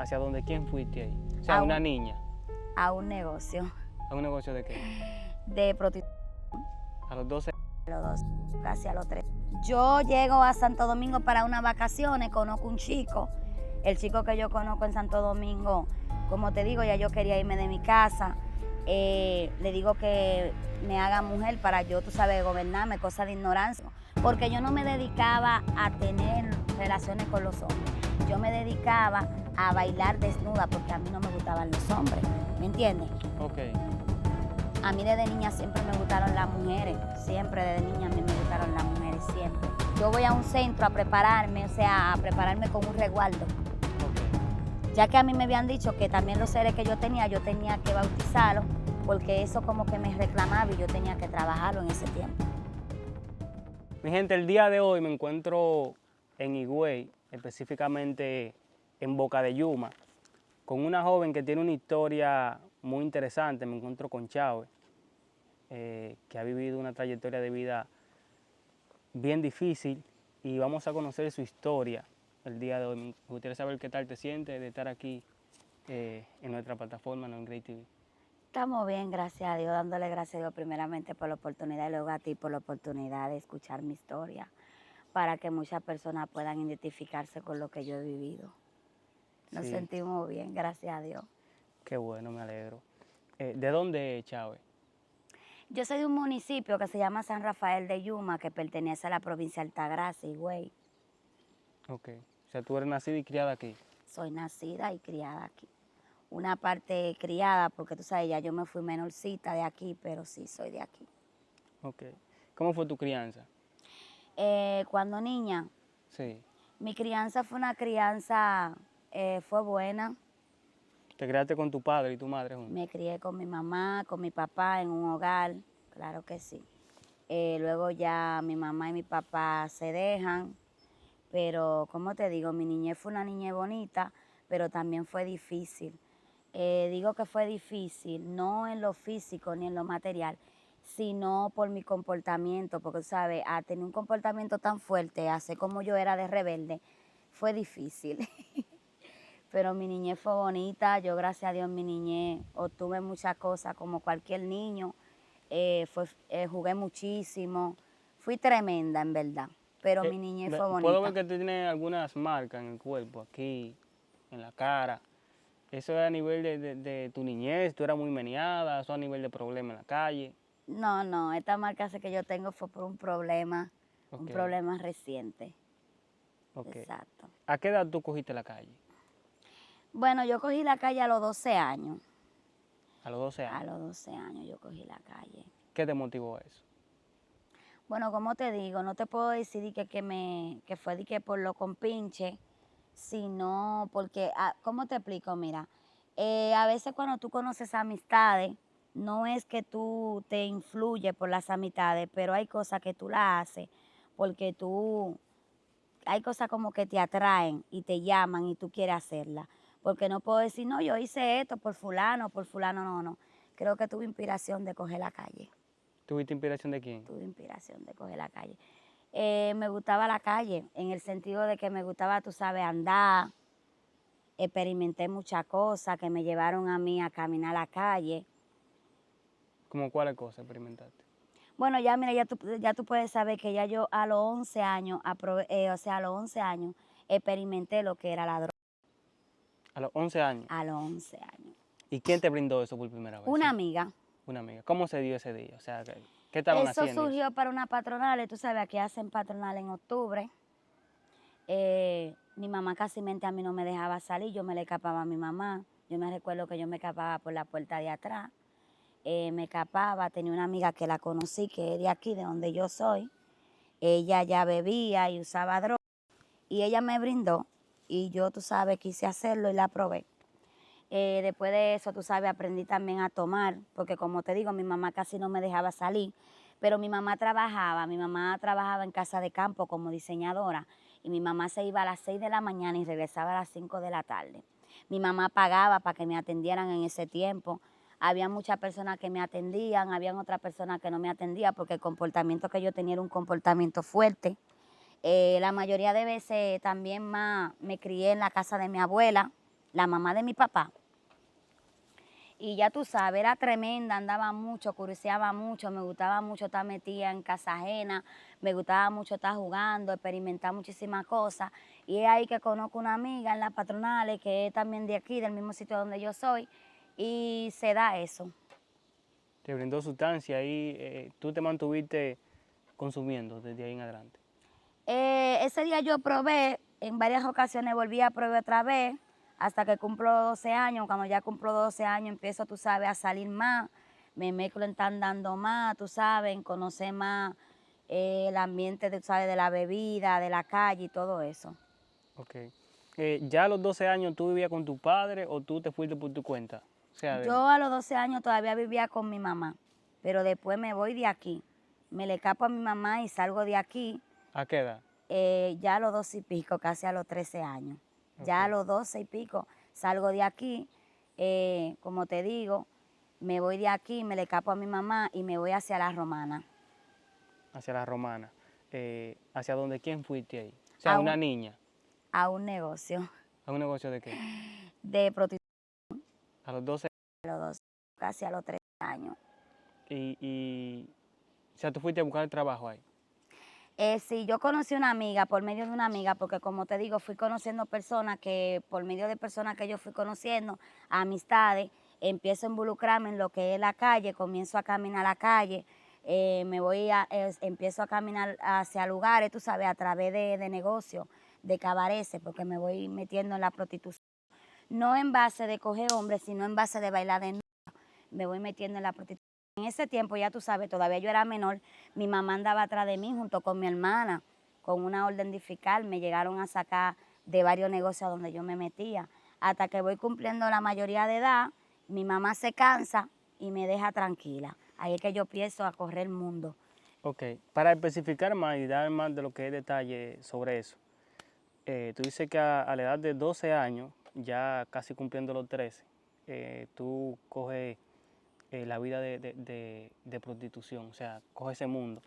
¿Hacia dónde? ¿Quién fuiste ahí? O sea, A una un- niña. A un negocio ¿A un negocio de qué? de prostitución. A los 12. A los 2, casi a los 3. Yo llego a Santo Domingo para unas vacaciones, conozco un chico. El chico que yo conozco en Santo Domingo, como te digo, ya yo quería irme de mi casa. Le digo que me haga mujer para yo, tú sabes, gobernarme, cosa de ignorancia. Porque yo no me dedicaba a tener relaciones con los hombres. Yo me dedicaba a bailar desnuda porque a mí no me gustaban los hombres. ¿Me entiendes? Ok. A mí desde niña siempre me gustaron las mujeres, siempre desde niña a mí me gustaron las mujeres, siempre. Yo voy a un centro a prepararme, o sea, a prepararme con un resguardo, Ok. ya que a mí me habían dicho que también los seres que yo tenía que bautizarlos, porque eso como que me reclamaba y yo tenía que trabajarlo en ese tiempo. Mi gente, el día de hoy me encuentro en Higüey, específicamente en Boca de Yuma, con una joven que tiene una historia muy interesante. Me encuentro con Chávez, que ha vivido una trayectoria de vida bien difícil y vamos a conocer su historia el día de hoy. Me gustaría saber qué tal te sientes de estar aquí en nuestra plataforma, en Great TV. Estamos bien, gracias a Dios, dándole gracias a Dios primeramente por la oportunidad y luego a ti por la oportunidad de escuchar mi historia, para que muchas personas puedan identificarse con lo que yo he vivido. Nos Sí, sentimos bien, gracias a Dios. qué bueno, me alegro. ¿De dónde es Chávez? Yo soy de un municipio que se llama San Rafael de Yuma, que pertenece a la provincia de Altagracia, Higüey. Ok. O sea, tú eres nacida y criada aquí. Soy nacida y criada aquí. Una parte criada, porque tú sabes, ya yo me fui menorcita de aquí, pero sí soy de aquí. Ok. ¿Cómo fue tu crianza? Cuando niña, Sí. mi crianza fue una crianza, fue buena. ¿Te criaste con tu padre y tu madre juntos? Me crié con mi mamá, con mi papá en un hogar, claro que sí. Luego ya mi mamá y mi papá se dejan, pero como te digo, mi niñez fue una niñez bonita, pero también fue difícil. Digo que fue difícil, no en lo físico ni en lo material, sino por mi comportamiento, porque, ¿sabes? A tener un comportamiento tan fuerte, así como yo era de rebelde, fue difícil. Pero mi niñez fue bonita, yo gracias a Dios en mi niñez obtuve muchas cosas como cualquier niño, jugué muchísimo, fui tremenda en verdad, pero mi niñez fue Puedo ver bonita. que tú tienes algunas marcas en el cuerpo, aquí, en la cara. ¿Eso es a nivel de tu niñez? ¿Tú eras muy meneada? ¿Eso a nivel de problemas en la calle? No, no, esta marca que yo tengo fue por un Ok, problema reciente, ok. exacto. ¿A qué edad tú cogiste la calle? Bueno, yo cogí la calle a los 12 años, A los 12 a años. los 12 años yo cogí la calle. ¿Qué te motivó a eso? Bueno, como te digo, no te puedo decir que fue de que por lo compinche, sino porque, ¿cómo te explico? Mira, a veces cuando tú conoces amistades, no es que tú te influyes por las amistades, pero hay cosas que tú las haces porque hay cosas como que te atraen y te llaman y tú quieres hacerlas. Porque no puedo decir, no, yo hice esto por fulano, no, no. Creo que tuve inspiración de coger la calle. ¿Tuviste inspiración de quién? Tuve inspiración de coger la calle. Me gustaba la calle, en el sentido de que me gustaba, tú sabes, andar, experimenté muchas cosas que me llevaron a mí a caminar la calle. ¿Cómo cuáles cosas experimentaste? Bueno, ya mira, ya tú puedes saber que ya yo a los 11 años, a los 11 años, experimenté lo que era la droga. A los 11 años. A los 11 años. ¿Y quién te brindó eso por primera vez? Una amiga. Una amiga. ¿Cómo se dio ese día? O sea, ¿qué estaban Eso haciendo? surgió para una patronal, tú sabes, aquí hacen patronal en octubre. Mi mamá casi mente a mí no me dejaba salir, yo me le escapaba a mi mamá. Yo me recuerdo que yo me escapaba por la puerta de atrás. Me escapaba, tenía una amiga que la conocí, que es de aquí, de donde yo soy. Ella ya bebía y usaba droga. Y ella me brindó y yo, tú sabes, quise hacerlo y la probé. Después de eso, tú sabes, aprendí también a tomar, porque como te digo, mi mamá casi no me dejaba salir, pero mi mamá trabajaba en casa de campo como diseñadora, y mi mamá se iba a las 6 de la mañana y regresaba a las 5 de la tarde. Mi mamá pagaba para que me atendieran en ese tiempo. Había muchas personas que me atendían, habían otras personas que no me atendían, porque el comportamiento que yo tenía era un comportamiento fuerte. La mayoría de veces también más me crié en la casa de mi abuela, la mamá de mi papá. Y ya tú sabes, era tremenda, andaba mucho, curioseaba mucho, me gustaba mucho estar metida en casa ajena, me gustaba mucho estar jugando, experimentar muchísimas cosas. Y es ahí que conozco una amiga en las patronales, que es también de aquí, del mismo sitio donde yo soy, y se da eso. Te brindó sustancia y tú te mantuviste consumiendo desde ahí en adelante. Ese día yo probé, en varias ocasiones volví a probar otra vez, hasta que cumplo 12 años. Cuando ya cumplo 12 años empiezo, tú sabes, a salir más, me mezclo en tan dando más, tú sabes, en conocer más el ambiente, tú sabes, de la bebida, de la calle y todo eso. Ok. ¿Ya a los 12 años tú vivías con tu padre o tú te fuiste por tu cuenta? O sea, Yo a los 12 años todavía vivía con mi mamá, pero después me voy de aquí, me le escapo a mi mamá y salgo de aquí. ¿a qué edad? Ya a los 12 y pico, casi a los 13 años. Ya a Ok. los 12 y pico salgo de aquí, como te digo, me voy de aquí, me le escapo a mi mamá y me voy hacia la Romana, Hacia la Romana. ¿Hacia dónde? ¿Quién fuiste ahí? O sea, a una un, niña. a un negocio ¿A un negocio de qué? de prostitución A los 12. a los 12, casi a los 13 años. O sea, tú fuiste a buscar trabajo ahí. Sí, yo conocí una amiga por medio de una amiga, porque como te digo, fui conociendo personas que, por medio de personas que yo fui conociendo, amistades, empiezo a involucrarme en lo que es la calle, comienzo a caminar la calle, empiezo a caminar hacia lugares, tú sabes, a través de negocios, de cabarets, porque me voy metiendo en la prostitución. No en base de coger hombres, sino en base de bailar de me voy metiendo en la prostitución. En ese tiempo, ya tú sabes, todavía yo era menor, mi mamá andaba atrás de mí junto con mi hermana, con una orden de fiscal, me llegaron a sacar de varios negocios donde yo me metía. Hasta que voy cumpliendo la mayoría de edad, mi mamá se cansa y me deja tranquila. Ahí es que yo empiezo a correr el mundo. Ok. Para especificar más y dar más de lo que es detalle sobre eso. Tú dices que a la edad de 12 años, ya casi cumpliendo los 13, tú coges la vida de prostitución, o sea, coges ese mundo.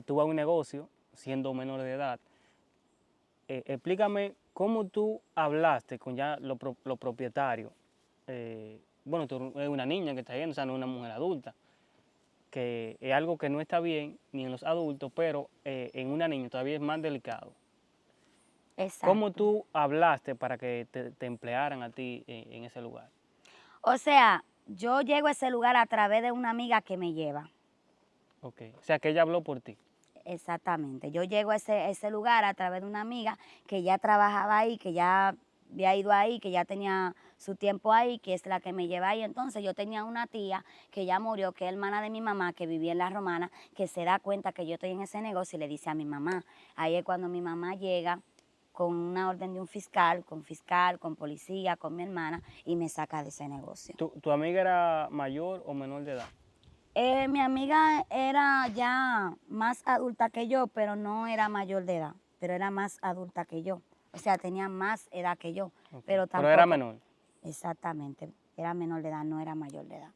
Tú vas a un negocio siendo menor de edad. Explícame cómo tú hablaste con ya los propietarios. Bueno, tú eres una niña que está yendo, o sea, no es una mujer adulta, que es algo que no está bien ni en los adultos, pero en una niña todavía es más delicado. ¿Cómo Exacto. tú hablaste para que te emplearan a ti en ese lugar? O sea, yo llego a ese lugar a través de una amiga que me lleva. Ok. O sea, que ella habló por ti. Exactamente. Yo llego a ese lugar a través de una amiga que ya trabajaba ahí, que ya había ido ahí, que ya tenía su tiempo ahí, que es la que me lleva ahí. Entonces yo tenía una tía que ya murió, que es hermana de mi mamá, que vivía en La Romana, que se da cuenta que yo estoy en ese negocio y le dice a mi mamá. Ahí es cuando mi mamá llega con una orden de un fiscal, con policía, con mi hermana y me saca de ese negocio. ¿Tu amiga era mayor o menor de edad? Mi amiga era ya más adulta que yo, pero no era mayor de edad, pero era más adulta que yo. O sea, tenía más edad que yo, Ok. pero Pero era tampoco, menor. exactamente, era menor de edad, no era mayor de edad.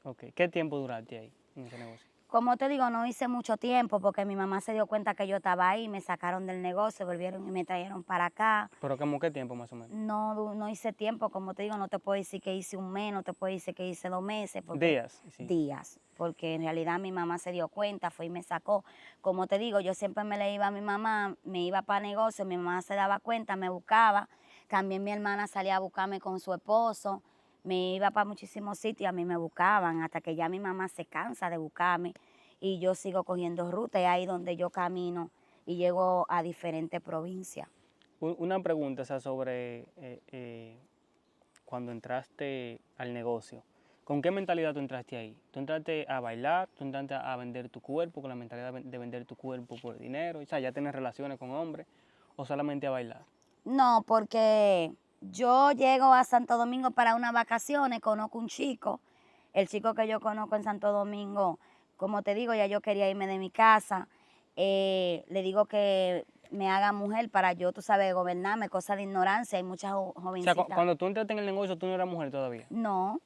Ok. ¿Qué tiempo duraste ahí en ese negocio? Como te digo, no hice mucho tiempo porque mi mamá se dio cuenta que yo estaba ahí, me sacaron del negocio, volvieron y me trajeron para acá. ¿Pero como qué tiempo más o menos? No hice tiempo, como te digo, no te puedo decir que hice un mes, no te puedo decir que hice 2 meses, porque Días, sí. días, porque en realidad mi mamá se dio cuenta, fue y me sacó. Como te digo, yo siempre me le iba a mi mamá, me iba para negocio, mi mamá se daba cuenta, me buscaba, también mi hermana salía a buscarme con su esposo, me iba para muchísimos sitios, a mí me buscaban, hasta que ya mi mamá se cansa de buscarme y yo sigo cogiendo ruta, y ahí donde yo camino y llego a diferentes provincias. Una pregunta, o sea, sobre cuando entraste al negocio. ¿Con qué mentalidad tú entraste ahí? ¿Tú entraste a bailar? ¿Tú entraste a vender tu cuerpo con la mentalidad de vender tu cuerpo por dinero? O sea, ya tienes relaciones con hombres o solamente a bailar. No, porque yo llego a Santo Domingo para unas vacaciones, conozco un chico, el chico que yo conozco en Santo Domingo, como te digo, ya yo quería irme de mi casa, le digo que me haga mujer para yo, tú sabes, gobernarme, cosa de ignorancia, hay muchas O sea, jovencitas. cuando tú entraste en el negocio, tú no eras mujer todavía. No,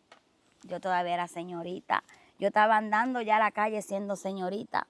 yo todavía era señorita, yo estaba andando ya a la calle siendo señorita.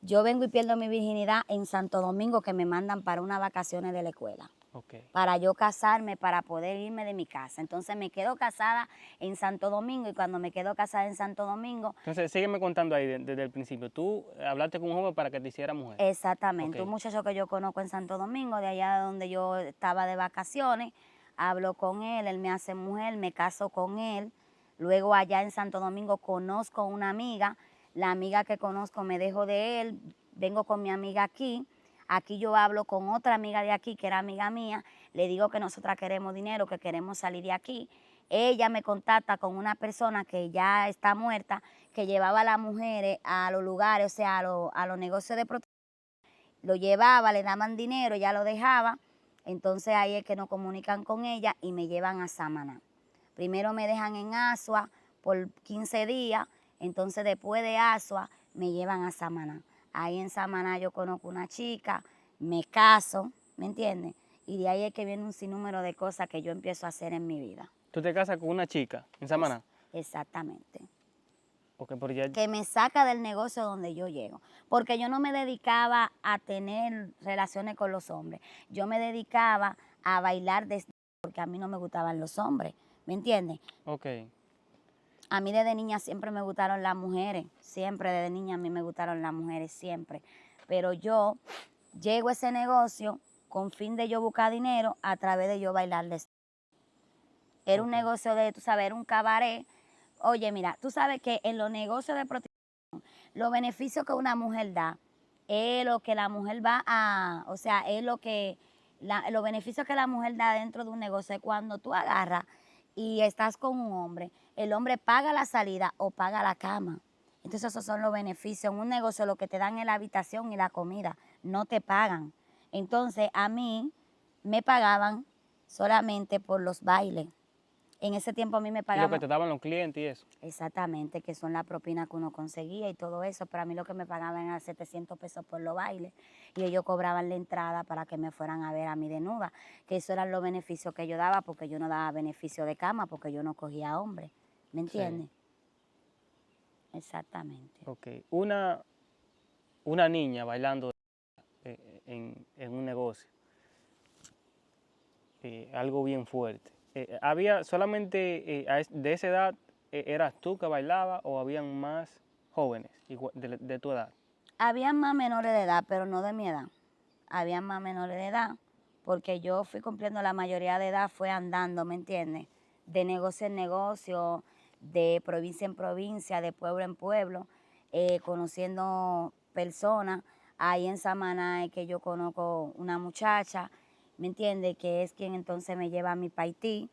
Yo vengo y pierdo mi virginidad en Santo Domingo, que me mandan para unas vacaciones de la escuela. Ok. para yo casarme, para poder irme de mi casa. Entonces me quedo casada en Santo Domingo y cuando me quedo casada en Santo Domingo, Entonces, sígueme contando ahí desde el principio. Tú hablaste con un joven para que te hiciera mujer. exactamente, un Ok. muchacho que yo conozco en Santo Domingo, de allá donde yo estaba de vacaciones, hablo con él me hace mujer, me caso con él. Luego allá en Santo Domingo conozco una amiga, la amiga que conozco me dejo de él, vengo con mi amiga aquí. Aquí yo hablo con otra amiga de aquí, que era amiga mía, le digo que nosotras queremos dinero, que queremos salir de aquí. Ella me contacta con una persona que ya está muerta, que llevaba a las mujeres a los lugares, o sea, a los negocios de prostitución. Lo llevaba, le daban dinero, ya lo dejaba. Entonces ahí es que nos comunican con ella y me llevan a Samaná. Primero me dejan en Asua por 15 días, entonces después de Asua me llevan a Samaná. Ahí en Samaná yo conozco una chica, me caso, ¿me entiendes? Y de ahí es que viene un sinnúmero de cosas que yo empiezo a hacer en mi vida. ¿Tú te casas con una chica en Samaná? Exactamente. Ok, pero ya... Que me saca del negocio donde yo llego. Porque yo no me dedicaba a tener relaciones con los hombres. Yo me dedicaba a bailar porque a mí no me gustaban los hombres. ¿Me entiendes? Ok. A mí desde niña siempre me gustaron las mujeres. Siempre desde niña a mí me gustaron las mujeres, siempre. Pero yo llego a ese negocio con fin de yo buscar dinero a través de yo bailarles. Era un Ok. negocio de, tú sabes, era un cabaret. Oye, mira, tú sabes que en los negocios de prostitución, los beneficios que una mujer da es lo que la mujer va a, o sea, es lo que, los beneficios que la mujer da dentro de un negocio es cuando tú agarras y estás con un hombre, el hombre paga la salida o paga la cama. Entonces esos son los beneficios. En un negocio lo que te dan es la habitación y la comida, no te pagan. Entonces a mí me pagaban solamente por los bailes. En ese tiempo a mí me Y lo que pagaban. te daban los clientes y eso. Exactamente, que son las propinas que uno conseguía y todo eso, pero a mí lo que me pagaban era 700 pesos por los bailes y ellos cobraban la entrada para que me fueran a ver a mí desnuda, que eso eran los beneficios que yo daba porque yo no daba beneficio de cama porque yo no cogía hombres, ¿me Sí. entiendes? Exactamente. Ok. Una niña bailando en un negocio. Algo bien fuerte. ¿Había solamente de esa edad, eras tú que bailaba o habían más jóvenes de tu edad? Habían más menores de edad, pero no de mi edad. Habían más menores de edad, porque yo fui cumpliendo la mayoría de edad, fue andando, ¿me entiendes? De negocio en negocio, de provincia en provincia, de pueblo en pueblo, conociendo personas. Ahí en Samaná es que yo conozco una muchacha, ¿me entiendes? Que es quien entonces me lleva a mi paití.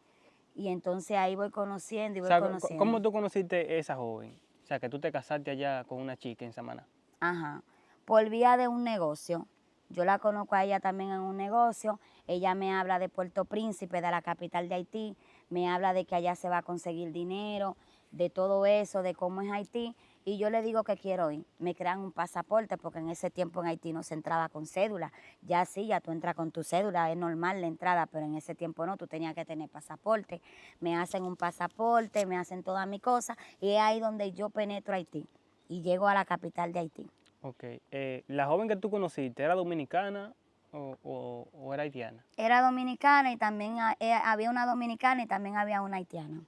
Y entonces ahí voy conociendo y O voy sea, ¿cómo conociendo. tú conociste a esa joven? O sea, que tú te casaste allá con una chica en Samaná. Ajá. Por vía de un negocio. Yo la conozco a ella también en un negocio. Ella me habla de Puerto Príncipe, de la capital de Haití. Me habla de que allá se va a conseguir dinero, de todo eso, de cómo es Haití. Y yo le digo que quiero ir. Me crean un pasaporte porque en ese tiempo en Haití no se entraba con cédula. Ya sí, ya tú entras con tu cédula, es normal la entrada, pero en ese tiempo no, tú tenías que tener pasaporte. Me hacen un pasaporte, me hacen todas mis cosas y es ahí donde yo penetro a Haití y llego a la capital de Haití. Ok. ¿La joven que tú conociste era dominicana o era haitiana? Era dominicana y también había una dominicana y también había una haitiana.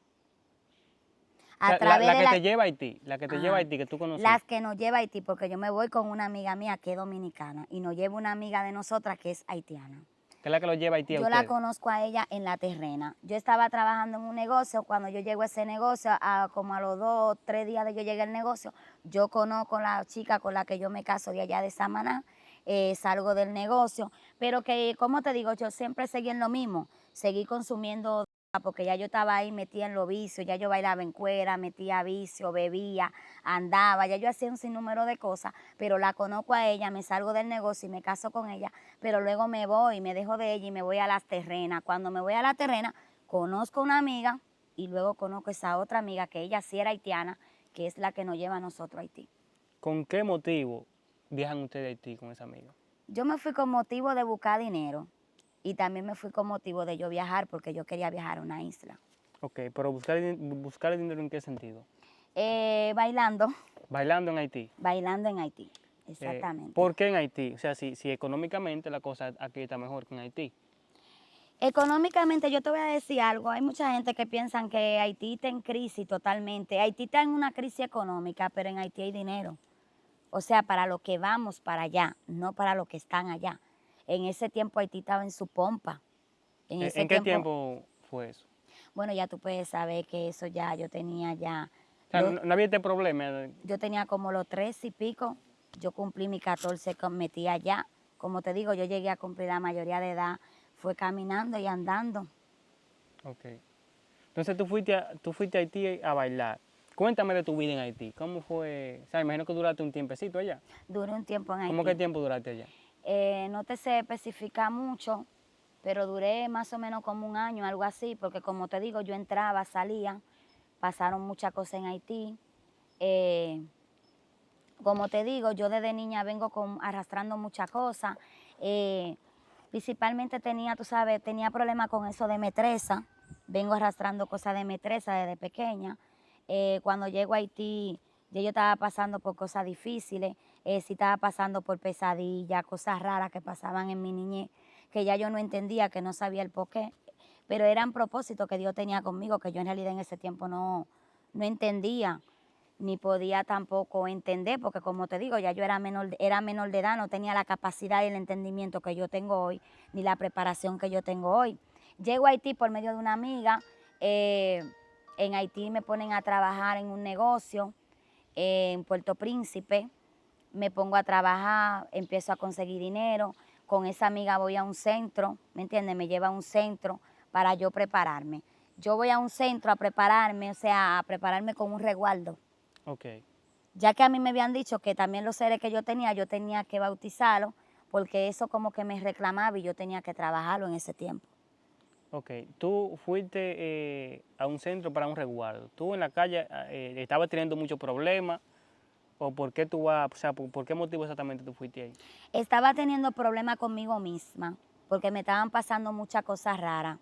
O A sea, través la de que la, te lleva a Haití, la que te lleva a ajá, Haití, que tú las conociste. que nos lleva a Haití, porque yo me voy con una amiga mía que es dominicana y nos lleva una amiga de nosotras que es haitiana. Que es la que lo lleva a Haití a Yo la ustedes. conozco a ella en La Terrena. Yo estaba trabajando en un negocio, cuando yo llego a ese negocio, como a los 2 o 3 días de yo llegué al negocio, yo conozco a la chica con la que yo me caso de allá de Samaná, salgo del negocio, pero que, como te digo, yo siempre seguí en lo mismo, seguí consumiendo porque ya yo estaba ahí metida en los vicios, ya yo bailaba en cuera, metía vicio, bebía, andaba, ya yo hacía un sinnúmero de cosas, pero la conozco a ella, me salgo del negocio y me caso con ella, pero luego me voy, me dejo de ella y me voy a Las Terrenas. Cuando me voy a La Terrena, conozco una amiga y luego conozco esa otra amiga que ella sí era haitiana, que es la que nos lleva a nosotros a Haití. ¿Con qué motivo viajan ustedes a Haití con esa amiga? Yo me fui con motivo de buscar dinero y también me fui con motivo de yo viajar porque yo quería viajar a una isla. Ok, pero buscar el dinero ¿en qué sentido? Bailando, Bailando en Haití. bailando en Haití, exactamente. ¿Por qué en Haití? O sea, si económicamente la cosa aquí está mejor que en Haití. Económicamente, yo te voy a decir algo, hay mucha gente que piensan que Haití está en crisis totalmente. Haití está en una crisis económica, pero en Haití hay dinero. O sea, para lo que vamos para allá, no para los que están allá. En ese tiempo Haití estaba en su pompa. En ese ¿En qué tiempo, tiempo fue eso? bueno, ya tú puedes saber que eso ya, yo tenía ya, O sea, no había este problema. yo tenía como los 13 y pico, yo cumplí mi 14, metí allá. Como te digo, yo llegué a cumplir la mayoría de edad, fue caminando y andando. Ok. Entonces tú fuiste a Haití a bailar. Cuéntame de tu vida en Haití. ¿Cómo fue? O sea, imagino que duraste un tiempecito allá. Duré un tiempo en ¿Cómo qué Haití. tiempo duraste allá? No te sé especificar mucho, pero duré más o menos como un año, algo así, porque como te digo, yo entraba, salía, pasaron muchas cosas en Haití. Eh, como te digo, yo desde niña vengo arrastrando muchas cosas. Eh, Principalmente tenía, tú sabes, tenía problemas con eso de metresa. Vengo arrastrando cosas de metresa desde pequeña. Cuando llego a Haití, ya yo estaba pasando por cosas difíciles. Sí estaba pasando por pesadillas, cosas raras que pasaban en mi niñez, que ya yo no entendía, que no sabía el porqué. Pero eran propósitos que Dios tenía conmigo, que yo en realidad en ese tiempo no entendía ni podía tampoco entender, porque como te digo, ya yo era menor de edad, no tenía la capacidad y el entendimiento que yo tengo hoy, ni la preparación que yo tengo hoy. Llego a Haití por medio de una amiga, en Haití me ponen a trabajar en un negocio en Puerto Príncipe, me pongo a trabajar, empiezo a conseguir dinero, con esa amiga voy a un centro, ¿me entiendes? Me lleva a un centro para yo prepararme. Yo voy a un centro a prepararme, o sea, a prepararme con un resguardo, Ok. ya que a mí me habían dicho que también los seres que yo tenía que bautizarlos, porque eso como que me reclamaba y yo tenía que trabajarlo en ese tiempo. Ok. Tú fuiste a un centro para un resguardo. ¿Tú en la calle estabas teniendo muchos problemas? ¿O por qué tú vas, o sea, por qué motivo exactamente tú fuiste ahí? Estaba teniendo problemas conmigo misma, porque me estaban pasando muchas cosas raras,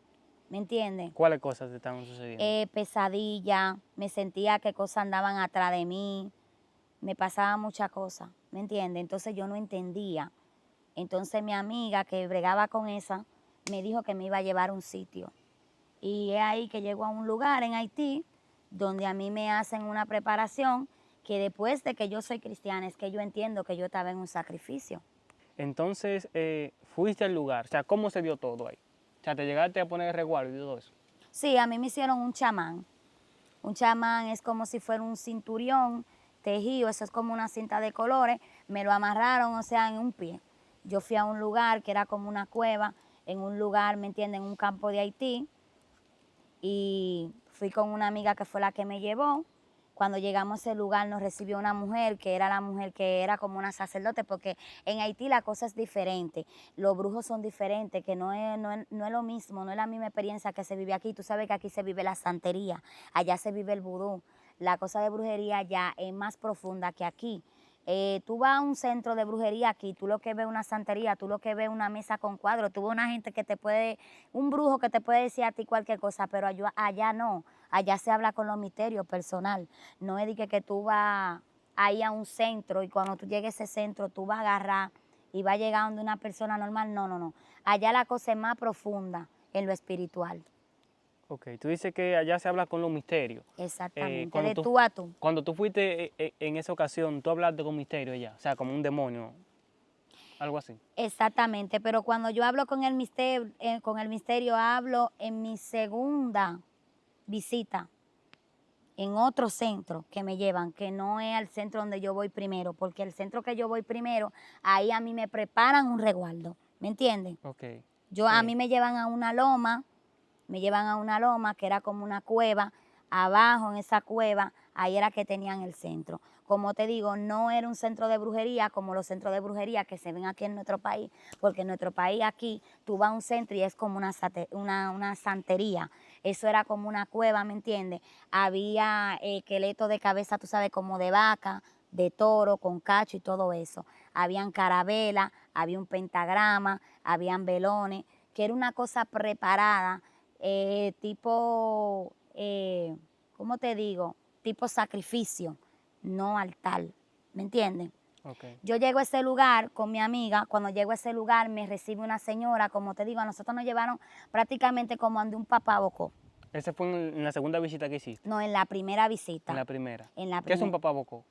¿me entiendes? ¿Cuáles cosas te estaban sucediendo? Pesadilla, me sentía que cosas andaban atrás de mí, me pasaban muchas cosas, ¿me entiendes? Entonces yo no entendía. Entonces mi amiga que bregaba con esa me dijo que me iba a llevar a un sitio. Y es ahí que llego a un lugar en Haití donde a mí me hacen una preparación que después de que yo soy cristiana es que yo entiendo que yo estaba en un sacrificio. Entonces, fuiste al lugar. O sea, ¿cómo se dio todo ahí? O sea, te llegaste a poner resguardo y todo eso. Sí, a mí me hicieron un chamán. Un chamán es como si fuera un cinturión tejido, eso es como una cinta de colores, me lo amarraron, o sea, en un pie. Yo fui a un lugar que era como una cueva, en un lugar, ¿me entienden?, en un campo de Haití, y fui con una amiga que fue la que me llevó. Cuando llegamos a ese lugar nos recibió una mujer que era la mujer que era como una sacerdote, porque en Haití la cosa es diferente, los brujos son diferentes, que no es lo mismo, no es la misma experiencia que se vive aquí. Tú sabes que aquí se vive la santería, allá se vive el vudú, la cosa de brujería allá es más profunda que aquí. Tú vas a un centro de brujería aquí, tú lo que ves es una santería, tú lo que ves es una mesa con cuadros, tú ves una gente que te puede, un brujo que te puede decir a ti cualquier cosa, pero allá no, allá se habla con los misterios personal, no es de que tú vas ahí a un centro y cuando tú llegues a ese centro tú vas a agarrar y va a llegar donde una persona normal, no, allá la cosa es más profunda en lo espiritual. Ok, tú dices que allá se habla con los misterios. Exactamente, de tú a tú. Cuando tú fuiste en esa ocasión, tú hablaste con misterio allá, o sea, como un demonio, algo así. Exactamente, pero cuando yo hablo con el misterio hablo en mi segunda visita en otro centro que me llevan, que no es al centro donde yo voy primero, porque el centro que yo voy primero, ahí a mí me preparan un resguardo, ¿me entienden? Ok. A mí me llevan a una loma, que era como una cueva, abajo en esa cueva, ahí era que tenían el centro. Como te digo, no era un centro de brujería como los centros de brujería que se ven aquí en nuestro país, porque en nuestro país aquí tú vas a un centro y es como una santería. Eso era como una cueva, ¿me entiendes? Había esqueletos de cabeza, tú sabes, como de vaca, de toro, con cacho y todo eso. Habían carabelas, había un pentagrama, habían velones, que era una cosa preparada, tipo, ¿cómo te digo? Tipo sacrificio, no altar, ¿me entiendes? Ok. Yo llego a ese lugar con mi amiga, cuando llego a ese lugar me recibe una señora, como te digo, a nosotros nos llevaron prácticamente como ande un papá bocó. Ese fue en la segunda visita que hiciste, No, en la primera visita. en la primera. En la ¿Qué es un primera. papá bocó?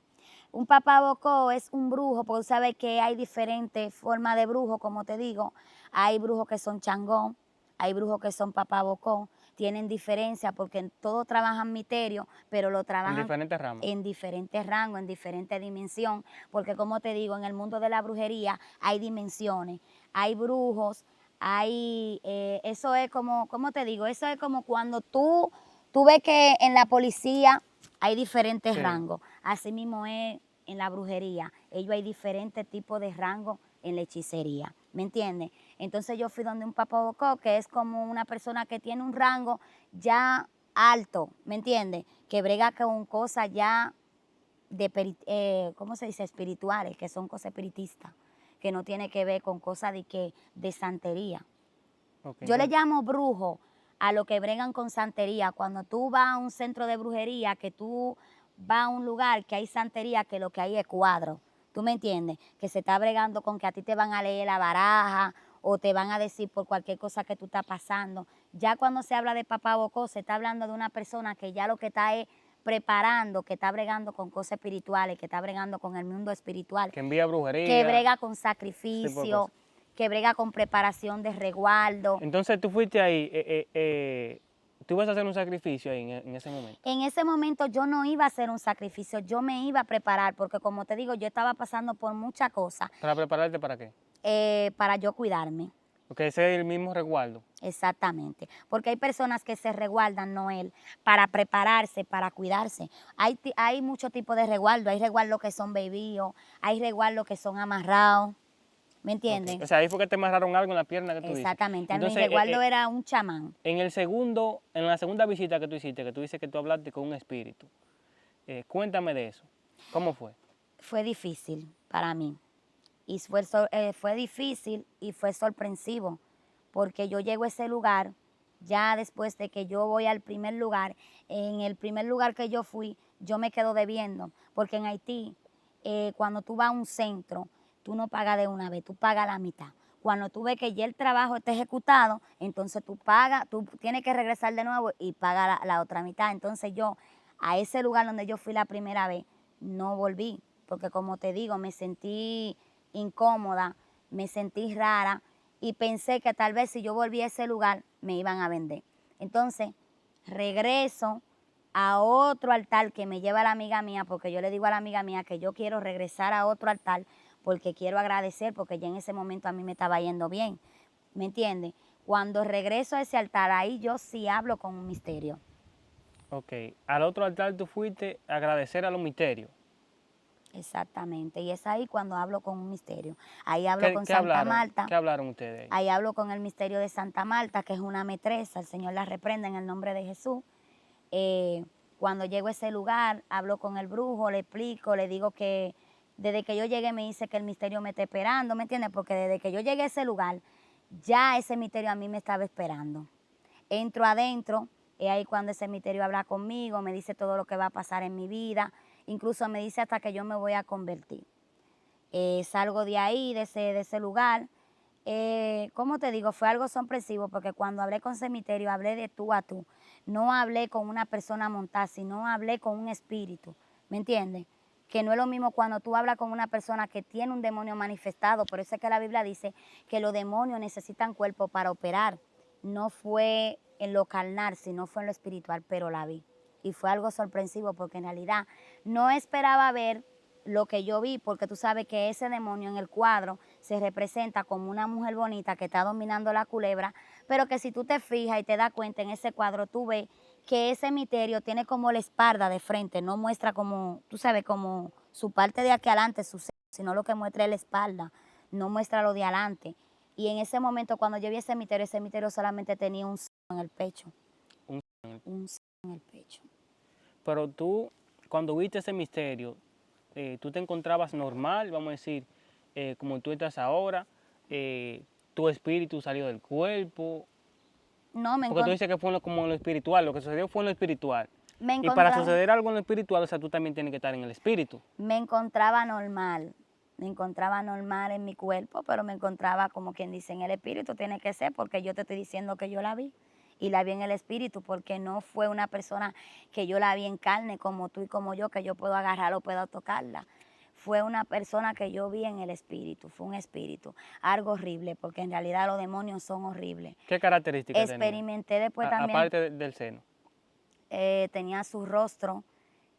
Un papá bocó es un brujo, porque tú sabes que hay diferentes formas de brujo, como te digo. Hay brujos que son changón, hay brujos que son papá bocó. Tienen diferencia porque todos trabajan misterio, pero lo En trabajan diferentes ramas. en diferentes rangos, en diferentes dimensiones. Porque como te digo, en el mundo de la brujería hay dimensiones. Hay brujos, eso es como, ¿cómo te digo? Eso es como cuando tú ves que en la policía hay diferentes Sí. rangos. Así mismo es en la brujería. Ellos hay diferentes tipos de rangos en la hechicería. ¿Me entiendes? Entonces yo fui donde un papá bocó, que es como una persona que tiene un rango ya alto, ¿me entiendes? Que brega con cosas ya ¿cómo se dice? Espirituales, que son cosas espiritistas, que no tiene que ver con cosas de santería. Okay, Yo le llamo brujo a lo que bregan con santería. Cuando tú vas a un centro de brujería, que tú vas a un lugar que hay santería, que lo que hay es cuadro. ¿Tú me entiendes? Que se está bregando con que a ti te van a leer la baraja o te van a decir por cualquier cosa que tú estás pasando. Ya cuando se habla de papá bocó, se está hablando de una persona que ya lo que está es preparando, que está bregando con cosas espirituales, que está bregando con el mundo espiritual, que envía brujería. que brega con ese tipo de sacrificio, cosas. que brega con preparación de resguardo. Entonces tú fuiste ahí, tú ibas a hacer un sacrificio ahí en ese momento. En ese momento yo no iba a hacer un sacrificio, yo me iba a preparar, porque como te digo, yo estaba pasando por muchas cosas ¿Para prepararte para qué? para yo cuidarme. Porque ese es el mismo resguardo. Exactamente, porque hay personas que se resguardan, Noel, para prepararse, para cuidarse. Hay muchos tipos de resguardo, hay resguardos que son bebidos, hay resguardos que son amarrados, ¿me entiendes? Okay. O sea, ahí fue que te amarraron algo en la pierna que tú dices. Exactamente, a mi Entonces, resguardo era un chamán. en la segunda visita que tú hiciste, que tú dices que tú hablaste con un espíritu, cuéntame de eso. ¿Cómo fue? Fue difícil para mí. Y fue difícil y fue sorpresivo, porque yo llego a ese lugar, ya después de que yo voy al primer lugar, en el primer lugar que yo fui, yo me quedo debiendo, porque en Haití, cuando tú vas a un centro, tú no pagas de una vez, tú pagas la mitad. Cuando tú ves que ya el trabajo está ejecutado, entonces tú pagas, tú tienes que regresar de nuevo y pagar la otra mitad. Entonces yo, a ese lugar donde yo fui la primera vez, no volví, porque como te digo, me sentí incómoda, me sentí rara y pensé que tal vez si yo volvía a ese lugar me iban a vender. Entonces regreso a otro altar que me lleva la amiga mía, porque yo le digo a la amiga mía que yo quiero regresar a otro altar porque quiero agradecer, porque ya en ese momento a mí me estaba yendo bien, ¿me entiendes? Cuando regreso a ese altar, ahí yo sí hablo con un misterio. Ok, al otro altar tú fuiste a agradecer a los misterios. Exactamente, y es ahí cuando hablo con un misterio. Ahí hablo con ¿Qué Santa hablaron? Marta. ¿Qué hablaron ustedes? Ahí hablo con el misterio de Santa Marta, que es una metresa, el Señor la reprenda en el nombre de Jesús. Cuando llego a ese lugar, hablo con el brujo, le explico, le digo que desde que yo llegué me dice que el misterio me está esperando, ¿me entiendes? Porque desde que yo llegué a ese lugar, ya ese misterio a mí me estaba esperando. Entro adentro, es ahí cuando ese misterio habla conmigo, me dice todo lo que va a pasar en mi vida, incluso me dice hasta que yo me voy a convertir. Salgo de ahí, de ese lugar. ¿Cómo te digo? Fue algo sorpresivo porque cuando hablé con Cementerio hablé de tú a tú. No hablé con una persona montada, sino hablé con un espíritu. ¿Me entiendes? Que no es lo mismo cuando tú hablas con una persona que tiene un demonio manifestado. Por eso es que la Biblia dice que los demonios necesitan cuerpo para operar. No fue en lo carnal, sino fue en lo espiritual, pero la vi. Y fue algo sorpresivo porque en realidad no esperaba ver lo que yo vi, porque tú sabes que ese demonio en el cuadro se representa como una mujer bonita que está dominando la culebra, pero que si tú te fijas y te das cuenta en ese cuadro, tú ves que ese misterio tiene como la espalda de frente, no muestra como, tú sabes, como su parte de aquí adelante, sino lo que muestra es la espalda, no muestra lo de adelante. Y en ese momento, cuando yo vi ese misterio solamente tenía un en el pecho. Un en el pecho. Pero tú, cuando viste ese misterio, tú te encontrabas normal, vamos a decir, como tú estás ahora, tu espíritu salió del cuerpo, No, porque tú dices que fue como en lo espiritual, lo que sucedió fue en lo espiritual. Y para suceder algo en lo espiritual, o sea, tú también tienes que estar en el espíritu. me encontraba normal, me encontraba normal en mi cuerpo, pero me encontraba como quien dice en el espíritu, tiene que ser, porque yo te estoy diciendo que yo la vi. Y la vi en el espíritu, porque no fue una persona que yo la vi en carne, como tú y como yo, que yo puedo agarrarla o puedo tocarla. Fue una persona que yo vi en el espíritu, fue un espíritu, algo horrible, porque en realidad los demonios son horribles. ¿Qué características tenía? Experimenté después también, Aparte del seno. tenía su rostro,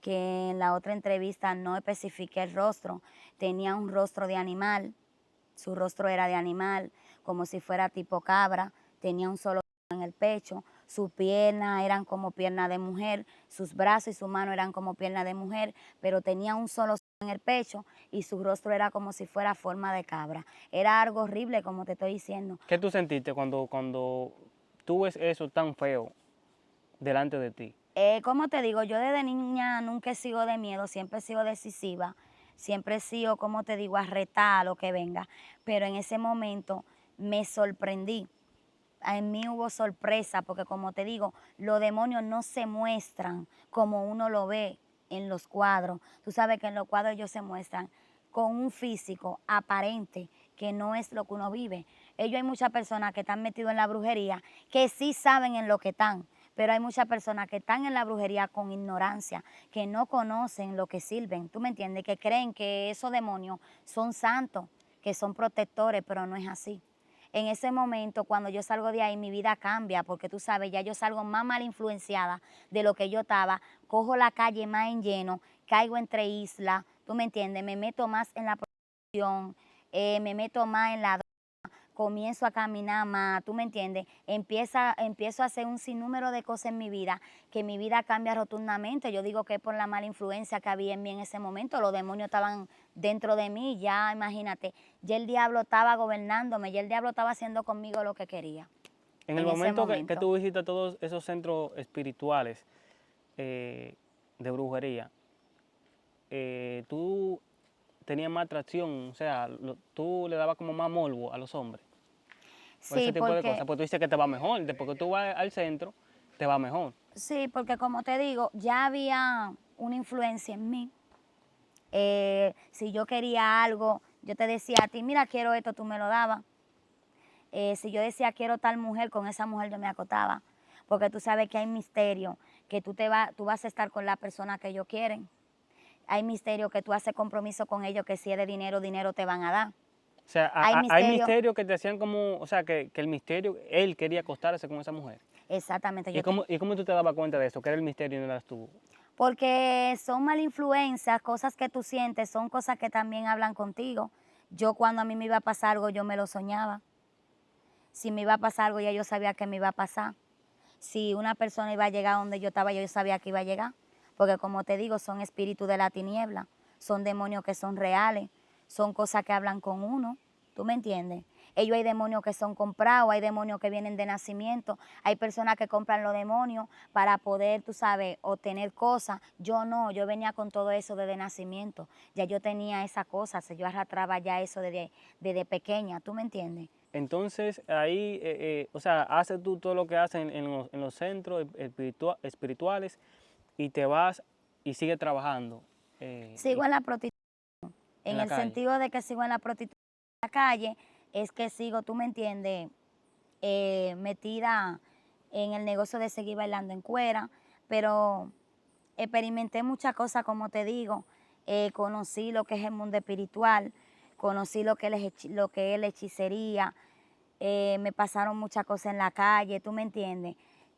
que en la otra entrevista no especifiqué el rostro, tenía un rostro de animal, su rostro era de animal, como si fuera tipo cabra, tenía un solo en el pecho, sus piernas eran como piernas de mujer, sus brazos y su mano eran como piernas de mujer, pero tenía un solo en el pecho y su rostro era como si fuera forma de cabra. Era algo horrible, como te estoy diciendo. ¿Qué tú sentiste cuando tú ves eso tan feo delante de ti? Como te digo, yo desde niña nunca he sido de miedo, siempre he sido decisiva, siempre he sido, como te digo, a retar a lo que venga, pero en ese momento me sorprendí. En mí hubo sorpresa, porque como te digo, los demonios no se muestran como uno lo ve en los cuadros. Tú sabes que en los cuadros ellos se muestran con un físico aparente que no es lo que uno vive. Ellos hay muchas personas que están metidas en la brujería que sí saben en lo que están, pero hay muchas personas que están en la brujería con ignorancia, que no conocen lo que sirven, ¿tú me entiendes? Que creen que esos demonios son santos, que son protectores, pero no es así. En ese momento, cuando yo salgo de ahí, mi vida cambia, porque tú sabes, ya yo salgo más mal influenciada de lo que yo estaba, cojo la calle más en lleno, caigo entre islas, tú me entiendes, me meto más en la prostitución, me meto más en la comienzo a caminar más, tú me entiendes, empiezo a hacer un sinnúmero de cosas en mi vida, que mi vida cambia rotundamente. Yo digo que es por la mala influencia que había en mí en ese momento, los demonios estaban dentro de mí, ya imagínate, ya el diablo estaba gobernándome, ya el diablo estaba haciendo conmigo lo que quería En el en ese momento que momento. tú visitas todos esos centros espirituales eh, de brujería, tú tenías más atracción, o sea, tú le dabas como más morbo a los hombres, por ese Sí, tipo de cosas, porque tú dices que te va mejor, después que tú vas al centro, te va mejor. sí, porque como te digo, ya había una influencia en mí. Si yo quería algo, yo te decía a ti, mira, quiero esto, tú me lo dabas. Si yo decía quiero tal mujer, con esa mujer yo me acotaba, porque tú sabes que hay misterio, que tú vas a estar con la persona que ellos quieren. Hay misterio que tú haces compromiso con ellos, que si es de dinero, dinero te van a dar. O sea, Hay hay misterio, misterios que te hacían como, o sea, que el misterio, él quería acostarse con esa mujer. exactamente, ¿Y cómo tú te dabas cuenta de eso? Que era el misterio y no eras tú. porque son mal influencias, cosas que tú sientes, son cosas que también hablan contigo. Yo cuando a mí me iba a pasar algo, yo me lo soñaba. Si me iba a pasar algo, ya yo sabía que me iba a pasar. Si una persona iba a llegar donde yo estaba, yo sabía que iba a llegar. Porque como te digo, son espíritus de la tiniebla, son demonios que son reales, son cosas que hablan con uno, ¿tú me entiendes? Ellos hay demonios que son comprados, hay demonios que vienen de nacimiento, hay personas que compran los demonios para poder, tú sabes, obtener cosas. Yo no, yo venía con todo eso desde nacimiento, ya yo tenía esa cosa, yo arrastraba ya eso desde pequeña, ¿tú me entiendes? Entonces, ahí, o sea, haces tú todo lo que haces en los centros espirituales y te vas y sigues trabajando Sigo en la prostitución. en En la el calle. sentido de que sigo en la prostitución en la calle, es que sigo, tú me entiendes, metida en el negocio de seguir bailando en cuera, pero experimenté muchas cosas, como te digo, conocí lo que es el mundo espiritual, conocí lo que es la hechicería, me pasaron muchas cosas en la calle, tú me entiendes.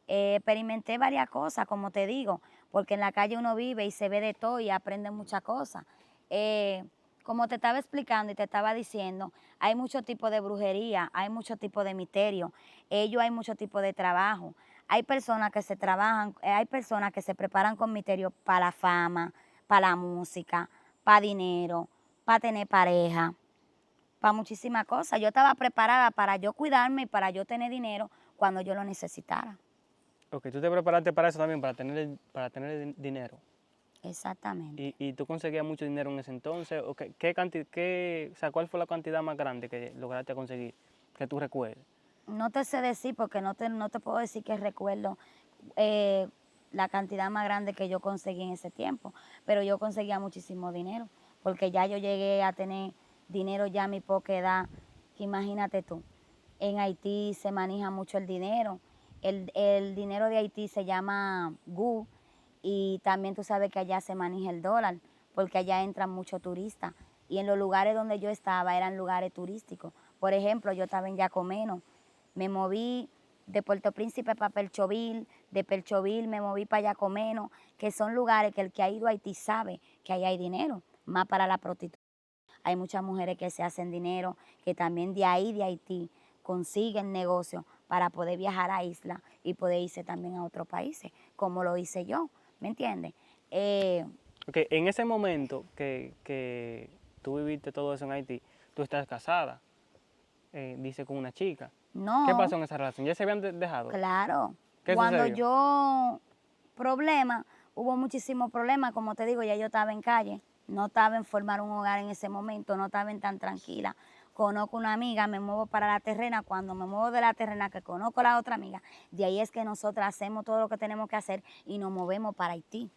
Experimenté varias cosas, como te digo, porque en la calle uno vive y se ve de todo y aprende muchas cosas. Eh, como te estaba explicando y te estaba diciendo, hay muchos tipos de brujería, hay muchos tipos de misterio, hay muchos tipos de trabajo. Hay personas que se trabajan, hay personas que se preparan con misterio para la fama, para la música, para dinero, para tener pareja, para muchísimas cosas. Yo estaba preparada para yo cuidarme y para yo tener dinero cuando yo lo necesitara. Ok, tú te preparaste para eso también, para tener dinero. Exactamente. ¿Y tú conseguías mucho dinero en ese entonces? ¿O o sea, cuál fue la cantidad más grande que lograste conseguir, que tú recuerdes? No te sé decir porque no te puedo decir que recuerdo eh, la cantidad más grande que yo conseguí en ese tiempo, pero yo conseguía muchísimo dinero porque ya yo llegué a tener dinero ya a mi poca edad, que imagínate tú, en Haití se maneja mucho el dinero. El dinero de Haití se llama GU y también tú sabes que allá se maneja el dólar, porque allá entran muchos turistas. Y en los lugares donde yo estaba eran lugares turísticos. Por ejemplo, yo estaba en Yacomeno, me moví de Puerto Príncipe para Perchovil, de Perchovil me moví para Yacomeno, que son lugares que el que ha ido a Haití sabe que ahí hay dinero, más para la prostitución. Hay muchas mujeres que se hacen dinero, que también de ahí, de Haití, consiguen negocio para poder viajar a isla y poder irse también a otros países, como lo hice yo, ¿me entiendes? Ok, en ese momento que tú viviste todo eso en Haití, tú estás casada, dice, con una chica. ¿Qué pasó No, en esa relación? ¿Ya se habían dejado? claro, ¿Qué cuando sucedió? yo, hubo muchísimos problemas, como te digo, ya yo estaba en calle, no estaba en formar un hogar en ese momento, no estaba en tan tranquila. Conozco una amiga, me muevo para la terrena, cuando me muevo de la terrena, que conozco a la otra amiga, de ahí es que nosotras hacemos todo lo que tenemos que hacer y nos movemos para Haití.